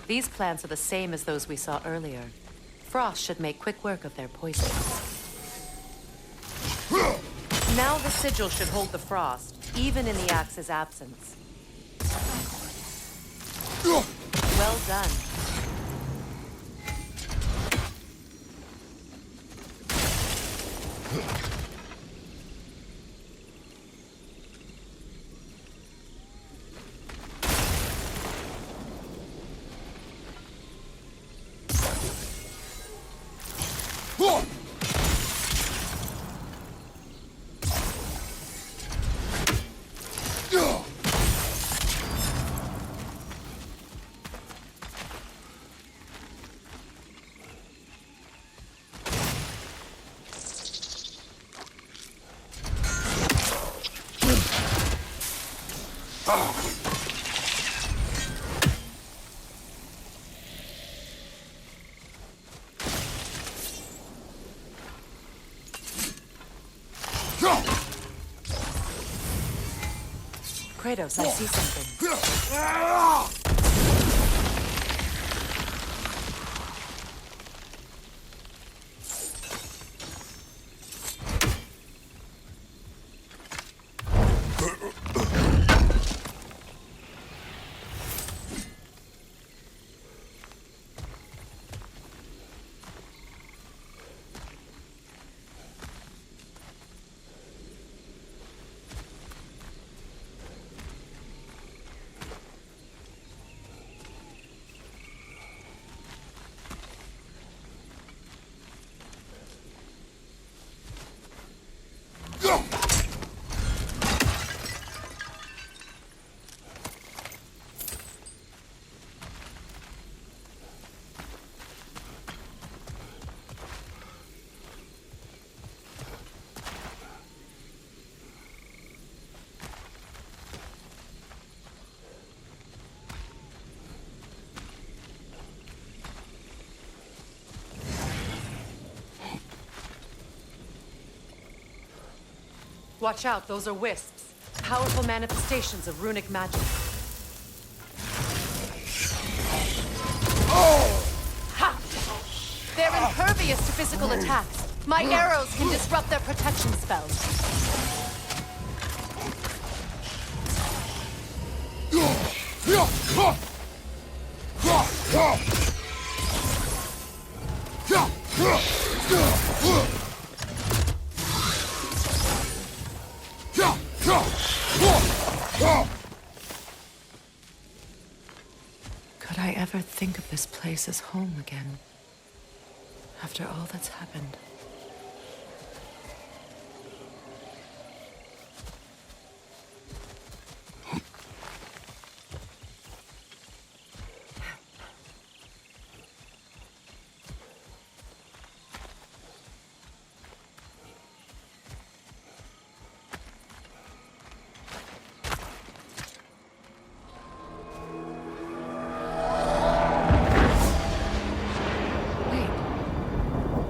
These plants are the same as those we saw earlier. Frost should make quick work of their poison. Now the sigil should hold the frost, even in the axe's absence. Well done. Kratos, I see something. Watch out, those are wisps. Powerful manifestations of runic magic. Oh! Ha! They're impervious to physical attacks. My arrows can disrupt their protection spells. Could I ever think of this place as home again? After all that's happened.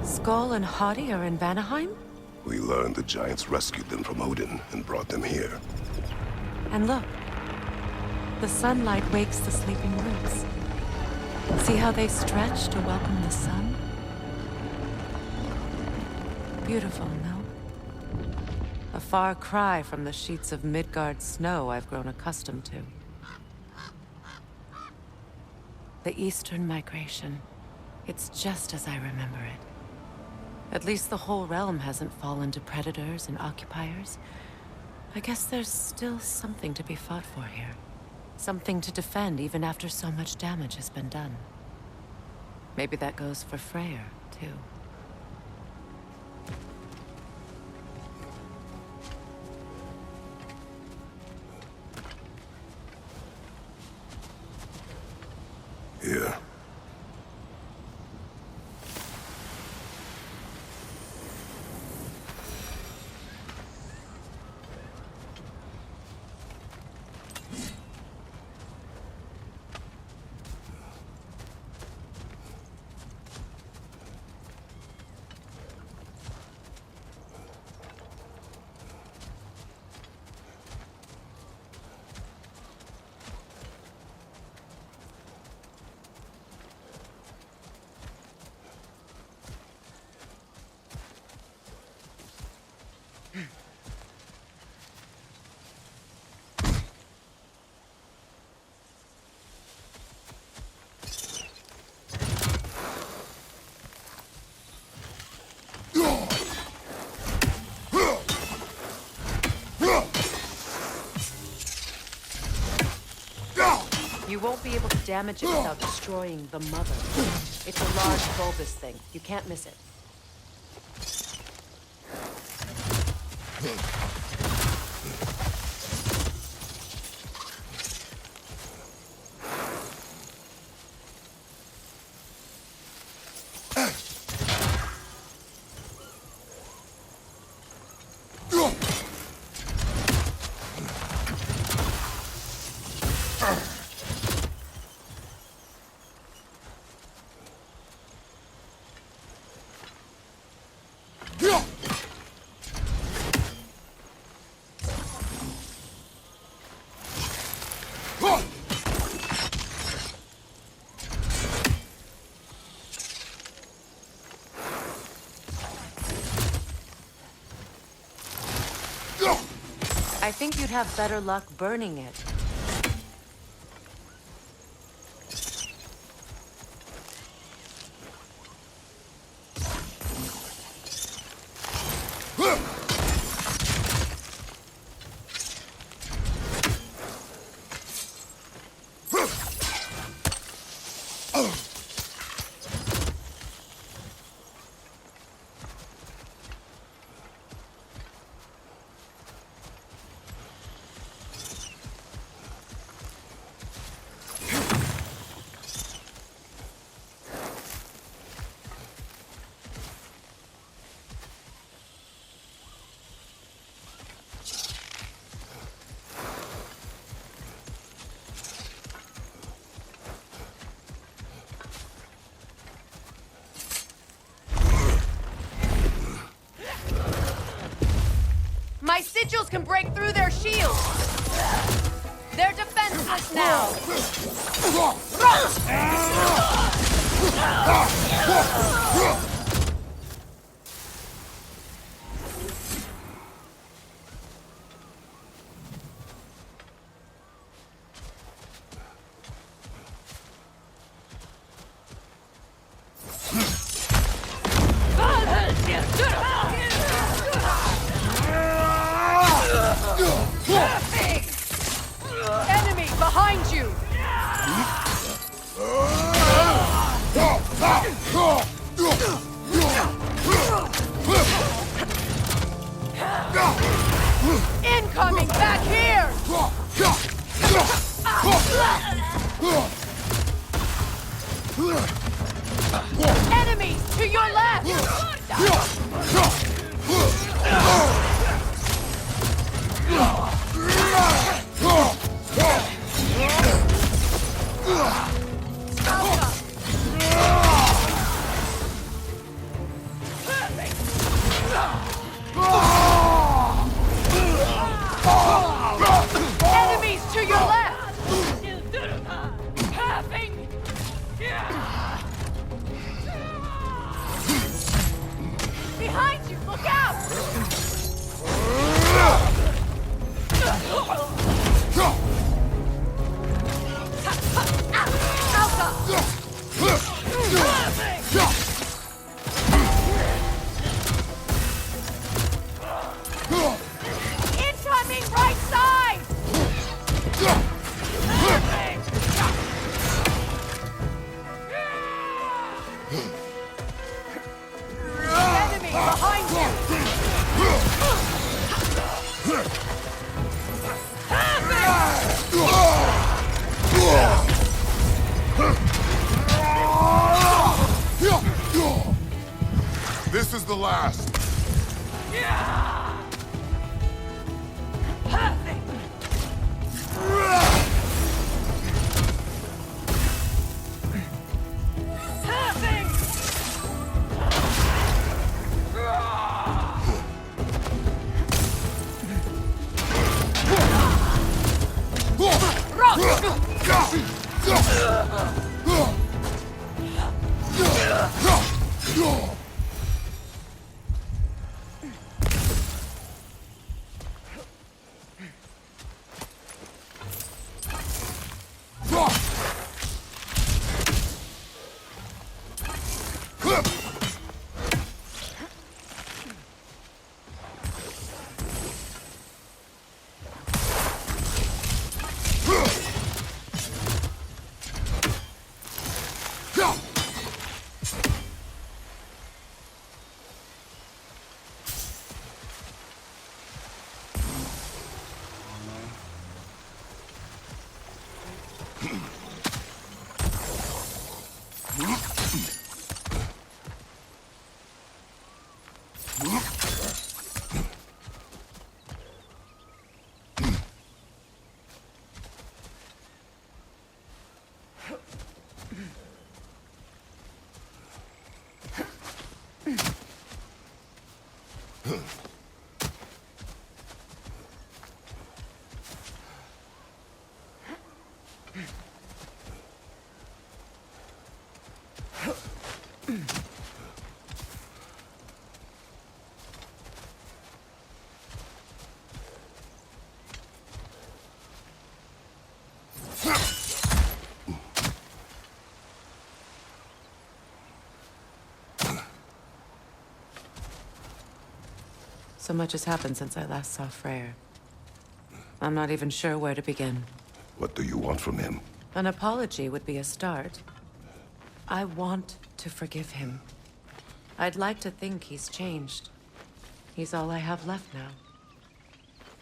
Skull and Hati are in Vanaheim? We learned the giants rescued them from Odin and brought them here. And look. The sunlight wakes the sleeping roots. See how they stretch to welcome the sun? Beautiful, no? A far cry from the sheets of Midgard snow I've grown accustomed to. The Eastern Migration. It's just as I remember it. At least the whole realm hasn't fallen to predators and occupiers. I guess there's still something to be fought for here. Something to defend even after so much damage has been done. Maybe that goes for Freyr, too. Here. You won't be able to damage it without destroying the mother. It's a large bulbous thing. You can't miss it. I think you'd have better luck burning it. My sigils can break through their shields! They're defenseless now! Enemy behind you! Incoming back here! Enemies to your left! Enemies to your left! Behind you, look out! Alka! Enemy behind you! This is the last. So much has happened since I last saw Freyr. I'm not even sure where to begin. What do you want from him? An apology would be a start. I want to forgive him. I'd like to think he's changed. He's all I have left now.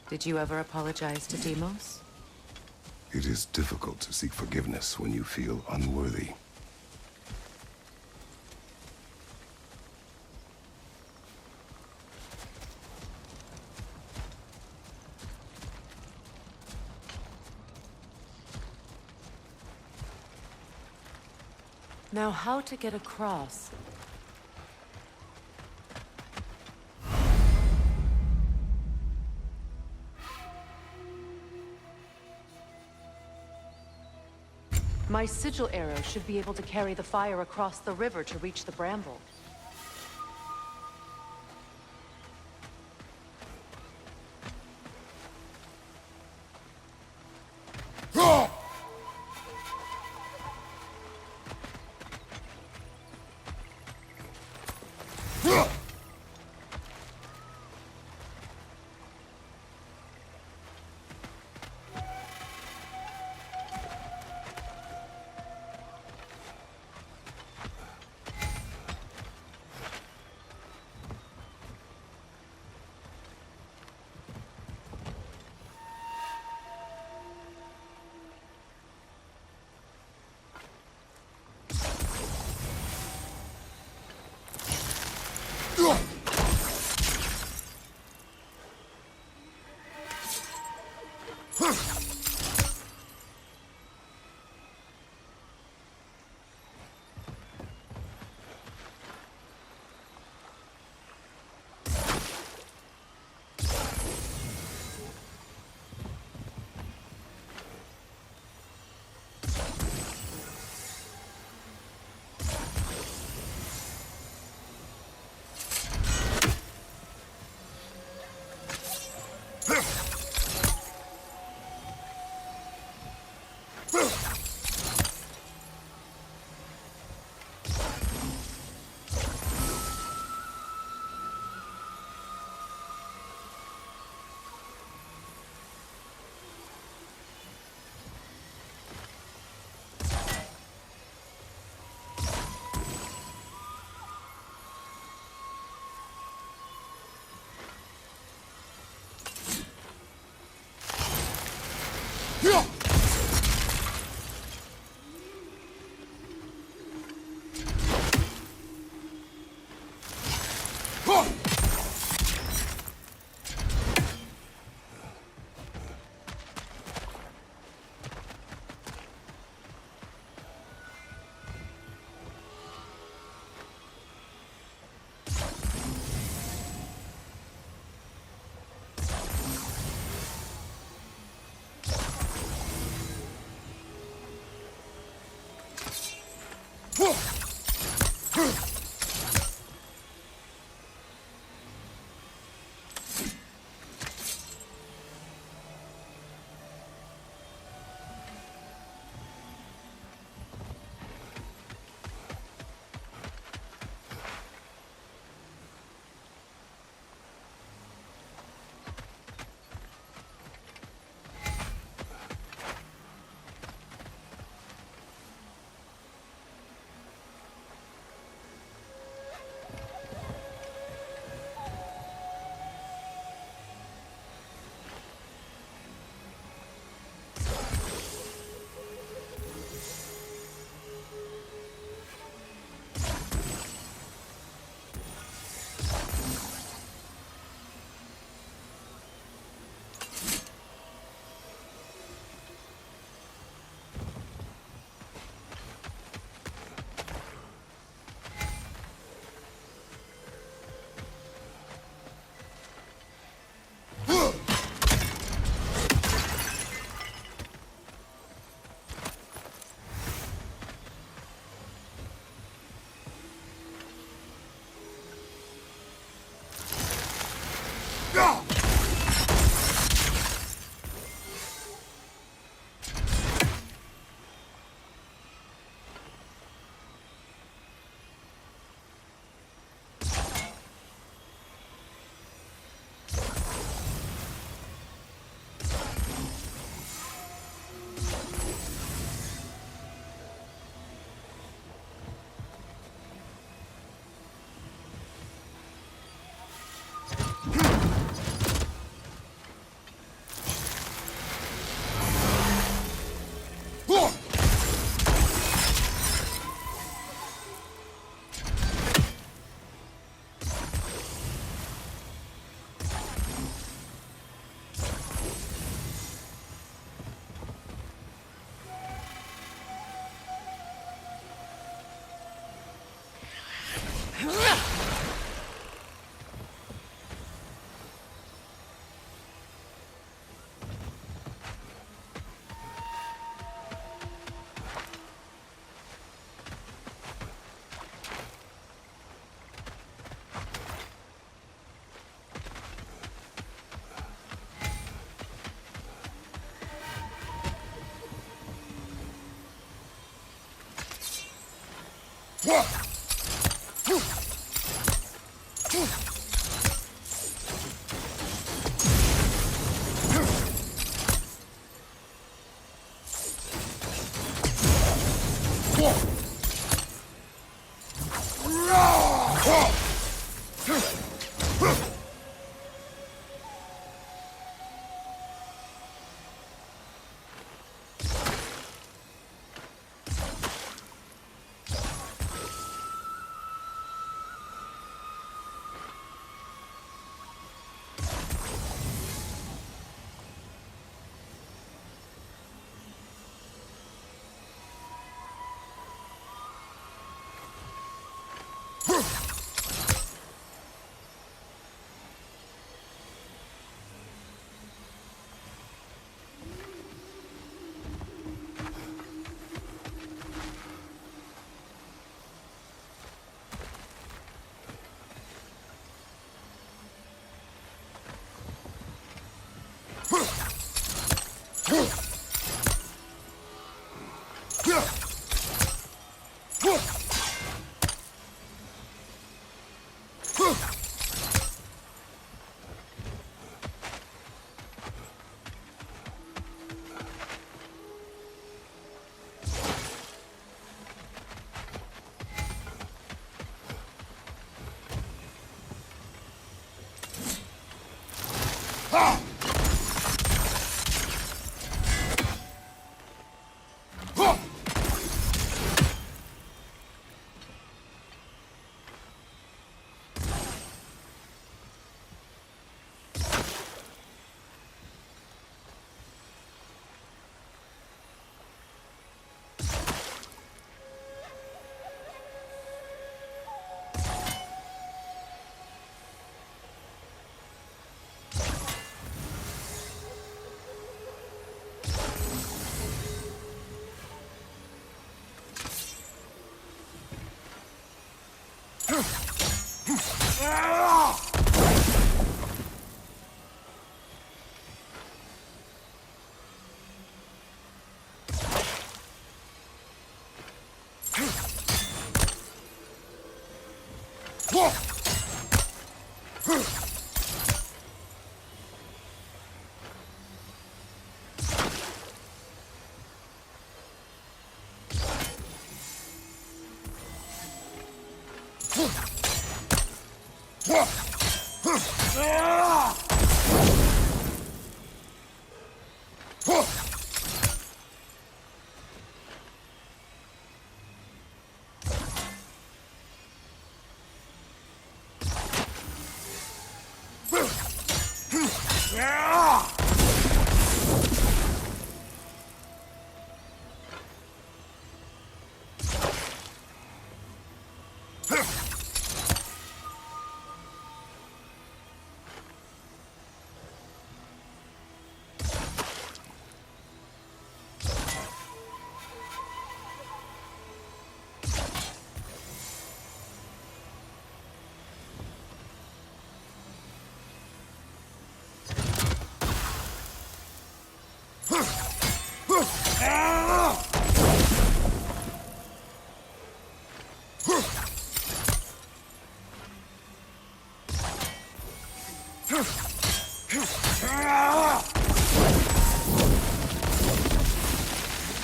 Did you ever apologize to Deimos? It is difficult to seek forgiveness when you feel unworthy. Now, how to get across? My sigil arrow should be able to carry the fire across the river to reach the bramble.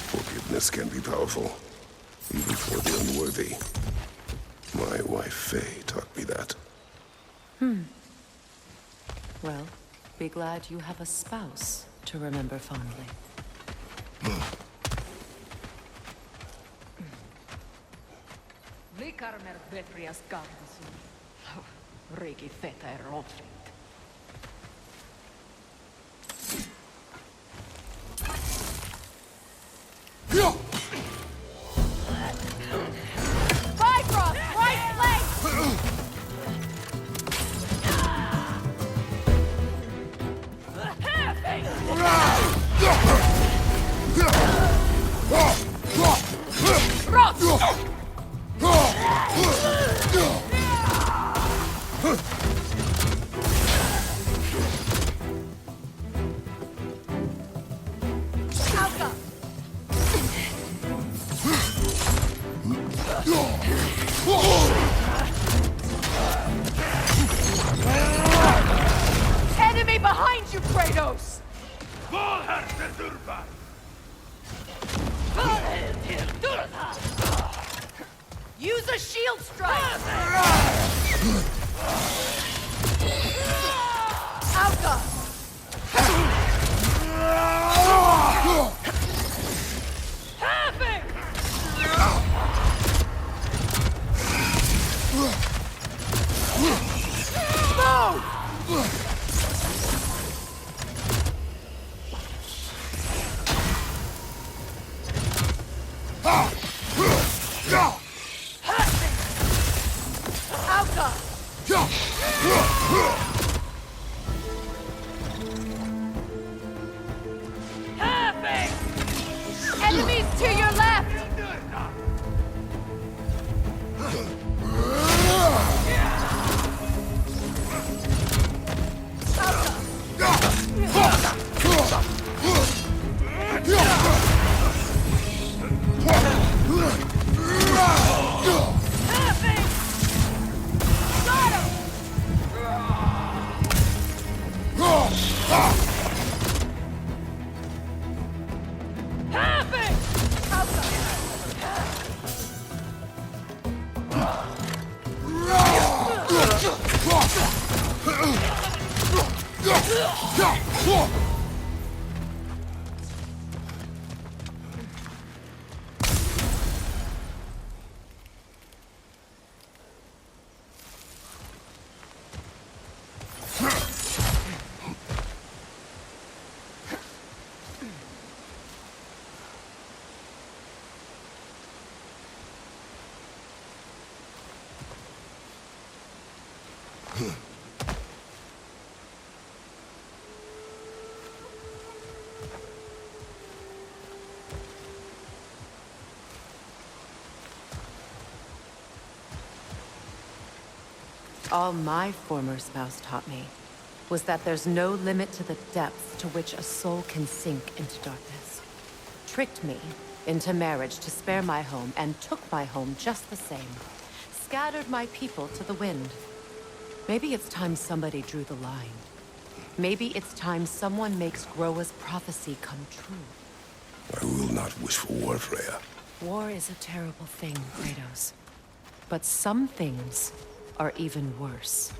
Forgiveness can be powerful, even for the unworthy. My wife Faye taught me that. Well, be glad you have a spouse to remember fondly. Likarmer vetrias gardisum. Regi feta er rådfritt. Bifrost, right flank! Enemy behind you, Kratos! Use a shield strike! Alka! Enemies to your left! All my former spouse taught me was that there's no limit to the depth to which a soul can sink into darkness. Tricked me into marriage to spare my home, and took my home just the same. Scattered my people to the wind. Maybe it's time somebody drew the line. Maybe it's time someone makes Groa's prophecy come true. I will not wish for war, Freya. War is a terrible thing, Kratos. But some things are even worse.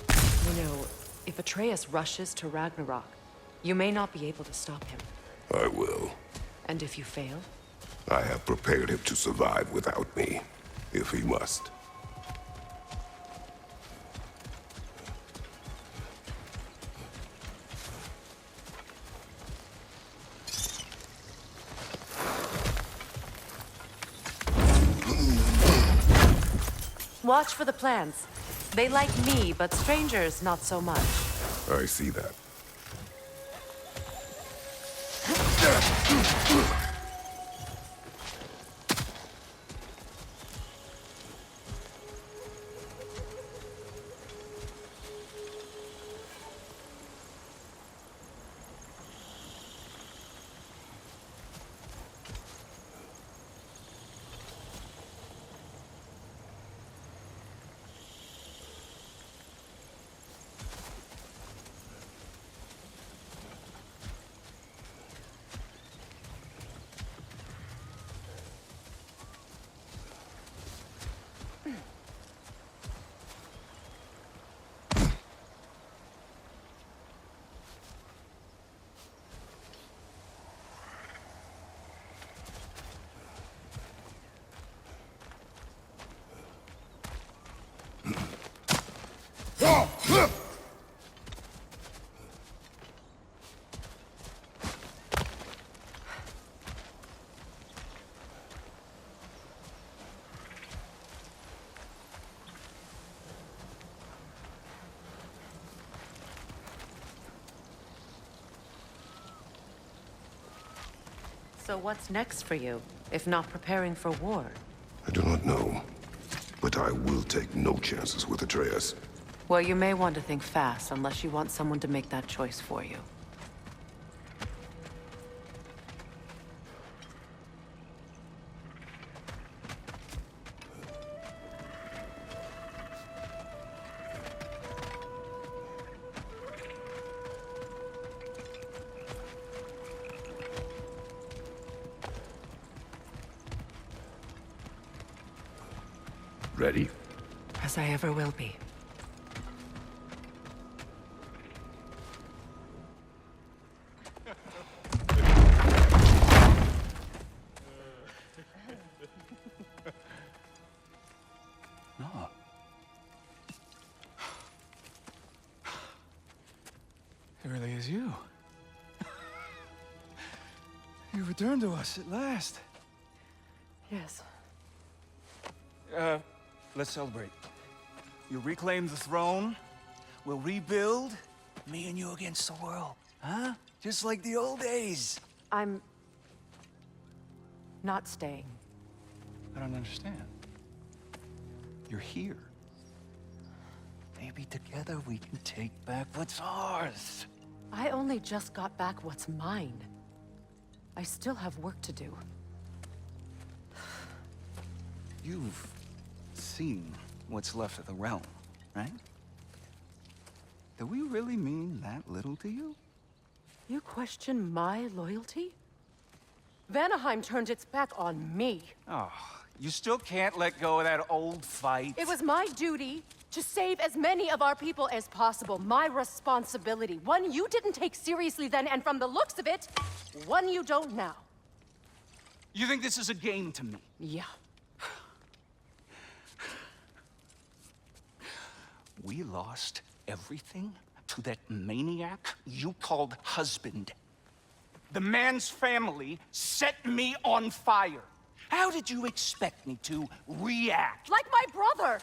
You know, if Atreus rushes to Ragnarok, you may not be able to stop him. I will. And if you fail? I have prepared him to survive without me, if he must. Watch for the plants. They like me, but strangers not so much. I see that. So what's next for you, if not preparing for war? I do not know, but I will take no chances with Atreus. Well, you may want to think fast, unless you want someone to make that choice for you. Ready? As I ever will be. No. It really is you. You returned to us at last. Yes. Let's celebrate. You reclaim the throne, we'll rebuild, me and you against the world. Huh? Just like the old days. I'm not staying. I don't understand. You're here. Maybe together we can take back what's ours. I only just got back what's mine. I still have work to do. You've seen what's left of the realm, right? Do we really mean that little to you? You question my loyalty? Vanaheim turned its back on me. Oh, you still can't let go of that old fight? It was my duty to save as many of our people as possible. My responsibility. One you didn't take seriously then, and from the looks of it, one you don't now. You think this is a game to me? Yeah. We lost everything to that maniac you called husband. The man's family set me on fire. How did you expect me to react? Like my brother!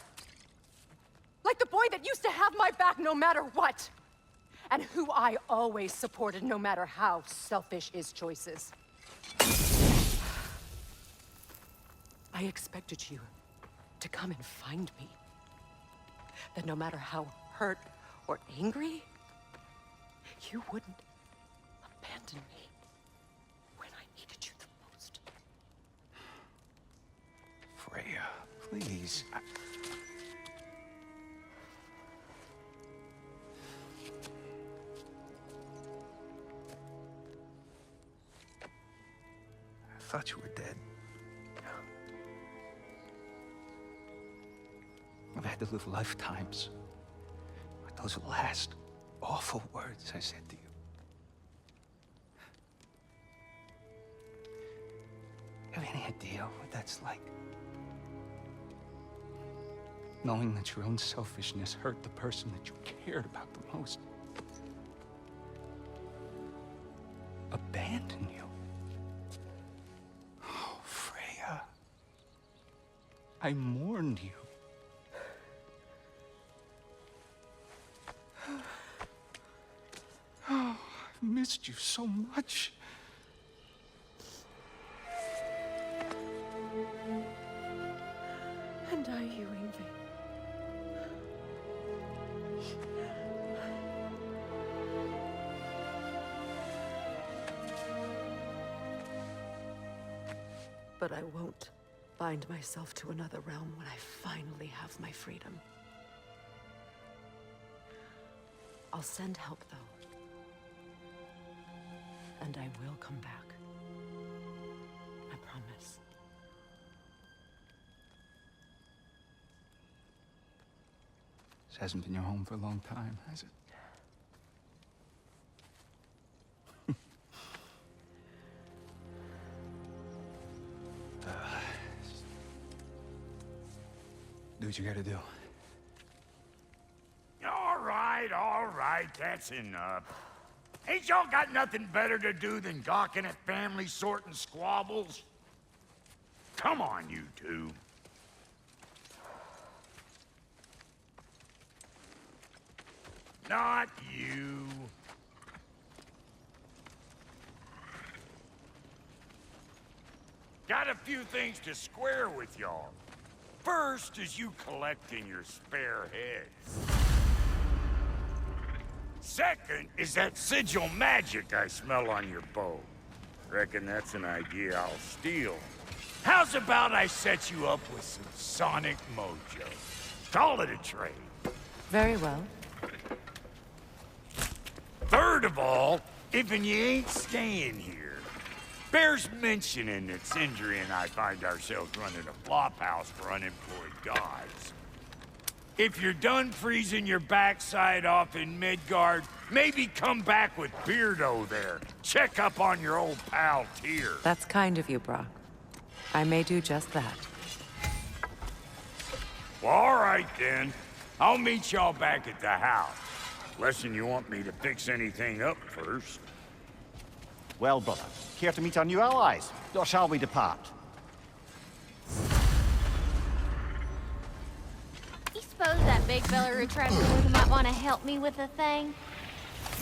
Like the boy that used to have my back no matter what! And who I always supported no matter how selfish his choices. I expected you to come and find me. that no matter how hurt or angry, you wouldn't abandon me when I needed you the most. Freya, please. I thought you were dead. I've had to live lifetimes with those last awful words I said to you. Have any idea what that's like? Knowing that your own selfishness hurt the person that you cared about the most. Abandon you. Oh, Freya. I mourned you. Oh, I've missed you so much. And are you, Ingvi? But I won't bind myself to another realm when I finally have my freedom. I'll send help, though. And I will come back. I promise. This hasn't been your home for a long time, has it? Do what you gotta do. All right, that's enough. Ain't y'all got nothing better to do than gawking at family sorting squabbles? Come on, you two. Not you. Got a few things to square with y'all. First is you collecting your spare heads. Second is that sigil magic I smell on your bow. Reckon that's an idea I'll steal. How's about I set you up with some sonic mojo? Call it a trade. Very well. Third of all, if you ain't staying here, bears mentioning that Sindri and I find ourselves running a flop house for unemployed gods. If you're done freezing your backside off in Midgard, maybe come back with Beardo there. Check up on your old pal Tyr. That's kind of you, Brock. I may do just that. Well, all right then. I'll meet y'all back at the house. Lesson you want me to fix anything up first. Well, brother, care to meet our new allies? Or shall we depart? You suppose that big fella retracted might want to help me with a thing?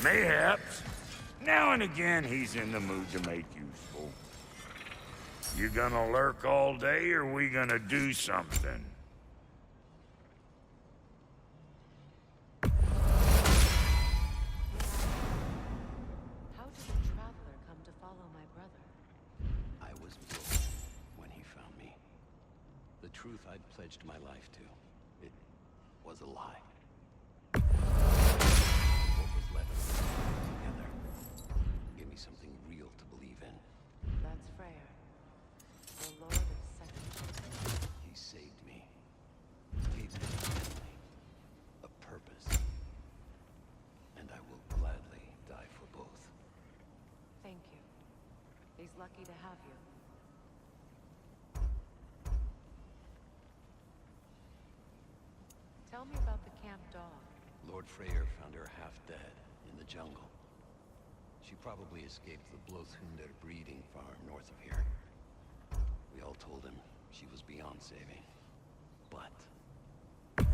Mayhaps. Now and again, he's in the mood to make useful. You gonna lurk all day, or we gonna do something? How did the traveler come to follow my brother? I was broken when he found me. The truth I'd pledged my life to, it was a lie. What was left together gave me something real to believe in. That's Freyr, the Lord of Second. He saved me, gave me a family, a purpose, and I will gladly die for both. Thank you. He's lucky to have you. Tell me about the camp dog. Lord Freyr found her half dead in the jungle. She probably escaped the Blothunder breeding farm north of here. We all told him she was beyond saving. But she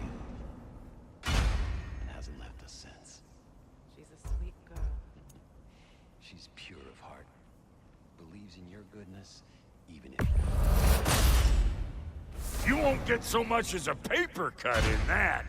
healed. And hasn't left us since. She's a sweet girl. She's pure of heart. Believes in your goodness, even if you... You won't get so much as a paper cut in that.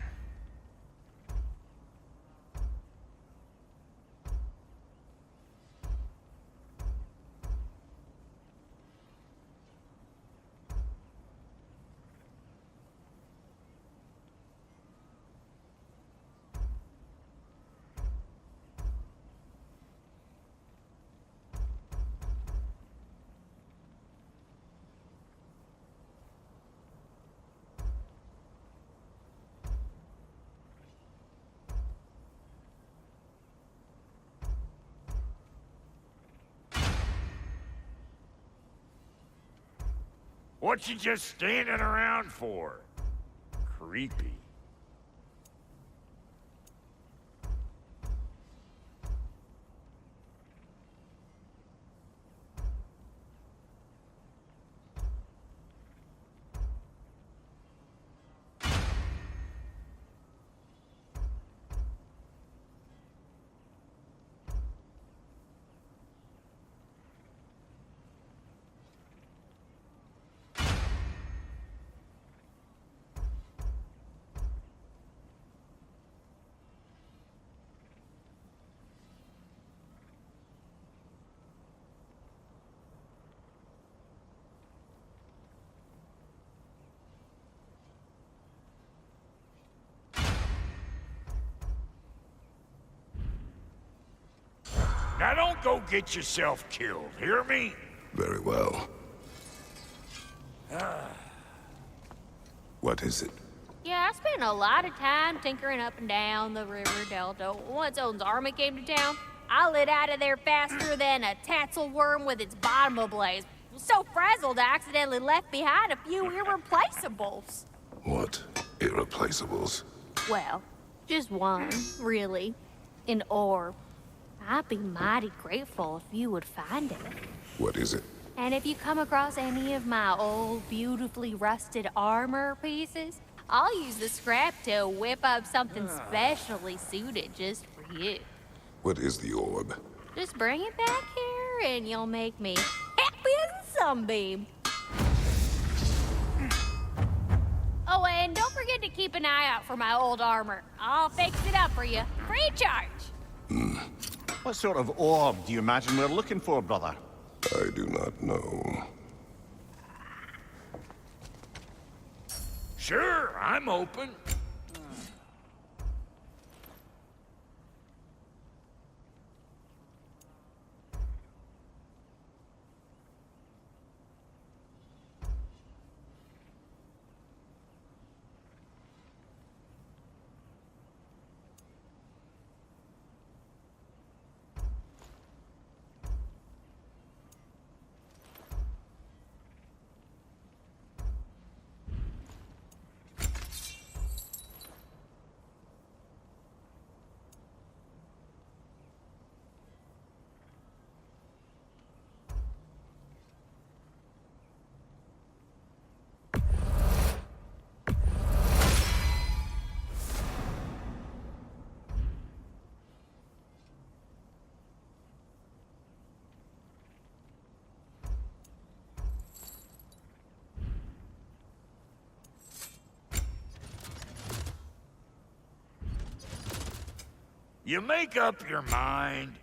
What you just standing around for? Creepy. Now don't go get yourself killed, hear me? Very well. What is it? Yeah, I spent a lot of time tinkering up and down the river delta. Once Odin's army came to town, I lit out of there faster than a tassel worm with its bottom ablaze. So frazzled, I accidentally left behind a few irreplaceables. What irreplaceables? Well, just one, really. An orb. I'd be mighty grateful if you would find it. What is it? And if you come across any of my old, beautifully rusted armor pieces, I'll use the scrap to whip up something specially suited just for you. What is the orb? Just bring it back here and you'll make me happy as a sunbeam. Oh, and don't forget to keep an eye out for my old armor. I'll fix it up for you, free of charge. What sort of orb do you imagine we're looking for, brother? I do not know. Sure, I'm open. You make up your mind.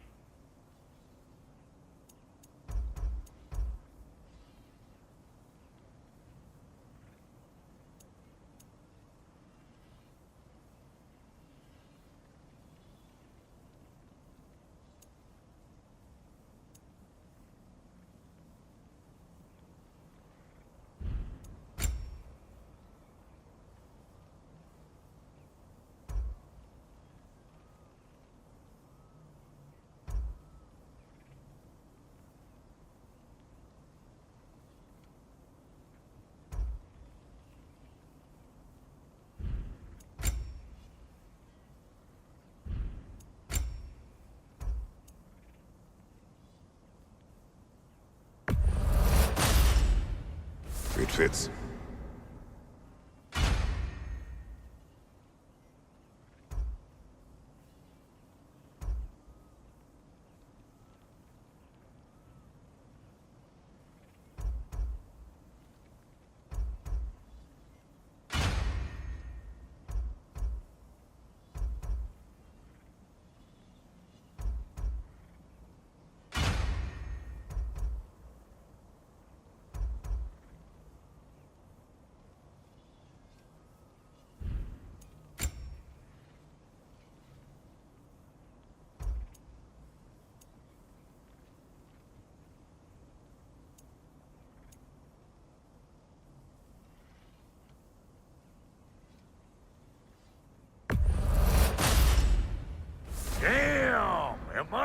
It fits.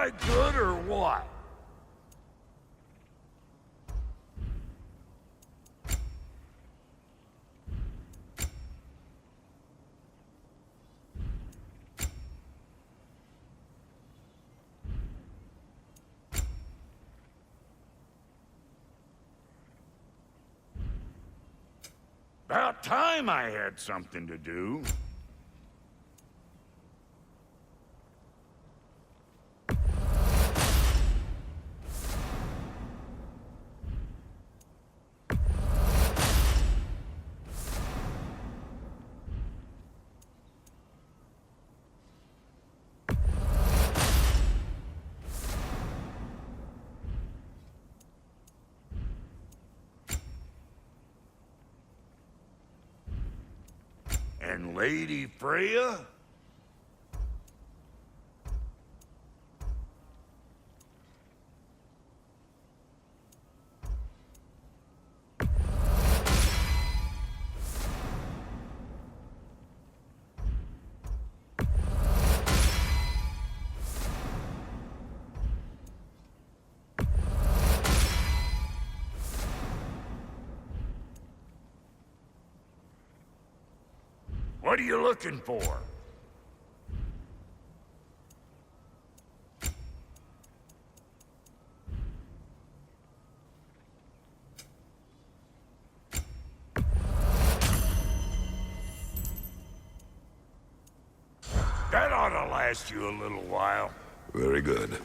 I good or what? About time I had something to do. And Lady Freya? What are you looking for? That ought to last you a little while. Very good.